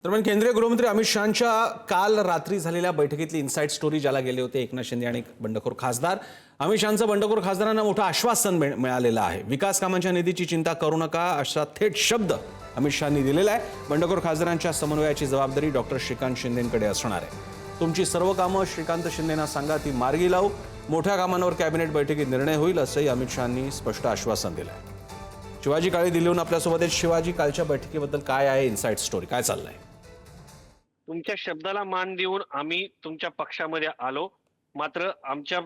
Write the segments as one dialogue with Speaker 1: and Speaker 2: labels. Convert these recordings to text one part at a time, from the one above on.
Speaker 1: दरम्यान केंद्रीय गृहमंत्री अमित शहांच्या काल रात्री झालेल्या बैठकीतली इनसाइड स्टोरी ज्याला गेले होते एकनाथ शिंदे आणि बंडखोर खासदार अमित शहांचं बंडखोर खासदारांना मोठं आश्वासन मिळालेलं आहे। विकास कामांच्या निधीची चिंता करू नका असा थेट शब्द अमित शहांनी दिलेला आहे। बंडखोर खासदारांच्या समन्वयाची जबाबदारी डॉक्टर श्रीकांत शिंदेंकडे असणार आहे। तुमची सर्व कामं श्रीकांत शिंदेंना सांगा, ती मार्गी लावू। मोठ्या कामांवर कॅबिनेट बैठकीत निर्णय होईल असंही अमित शहांनी स्पष्ट आश्वासन दिलं आहे। शिवाजी काळे दिल्लीहून आपल्यासोबत आहेत। शिवाजी, कालच्या बैठकीबद्दल काय आहे इनसाइड स्टोरी, काय चाललंय?
Speaker 2: तुमच्या शब्दाला मान देऊन आम्ही तुमच्या पक्षामध्ये आलो, मात्र आमच्या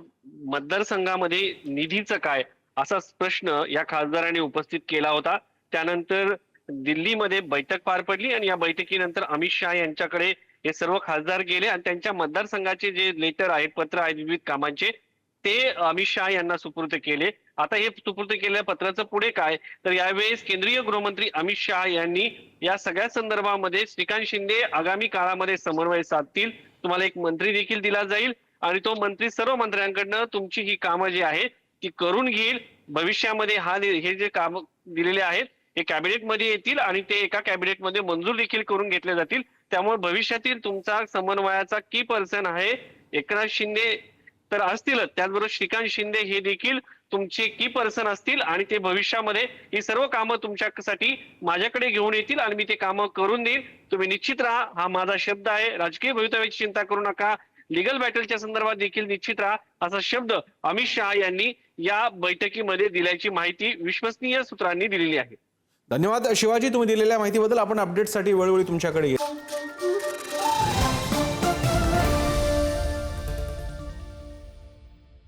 Speaker 2: मतदारसंघामध्ये निधीचं काय असा प्रश्न या खासदारांनी उपस्थित केला होता। त्यानंतर दिल्लीमध्ये बैठक पार पडली आणि या बैठकीनंतर अमित शहा यांच्याकडे हे सर्व खासदार गेले आणि त्यांच्या मतदारसंघाचे जे लेटर आहेत, पत्र आहेत विविध कामांचे, ते अमित शहा यांना सुपूर्द केले। आता हे सुपूर्द केलेल्या पत्राचं पुढे काय, तर यावेळेस केंद्रीय गृहमंत्री अमित शहा यांनी या सगळ्या संदर्भामध्ये श्रीकांत शिंदे आगामी काळामध्ये समन्वय साधतील, तुम्हाला एक मंत्री देखील दिला जाईल आणि तो मंत्री सर्व मंत्र्यांकडनं तुमची ही कामं जी आहेत ती करून घेईल। भविष्यामध्ये हे जे काम दिलेले आहेत हे कॅबिनेटमध्ये येतील आणि ते एका कॅबिनेटमध्ये मंजूर देखील करून घेतले जातील। त्यामुळे भविष्यातील तुमचा समन्वयाचा की पर्सन आहे एकनाथ शिंदे तर असतीलच, त्याचबरोबर श्रीकांत शिंदे हे देखील तुमचे की पर्सन असतील आणि ते भविष्यामध्ये ही सर्व कामं तुमच्यासाठी माझ्याकडे घेऊन येतील आणि मी ते कामं करून देईल। तुम्ही निश्चित राहा, हा माझा शब्द आहे। राजकीय भवितव्याची चिंता करू नका, लीगल बॅटलच्या संदर्भात देखील निश्चित राहा असा शब्द अमित शहा यांनी या बैठकीमध्ये दिल्याची माहिती विश्वसनीय सूत्रांनी दिलेली आहे।
Speaker 1: धन्यवाद शिवाजी, तुम्ही दिलेल्या माहितीबद्दल। आपण अपडेटसाठी वेळोवेळी तुमच्याकडे येऊ।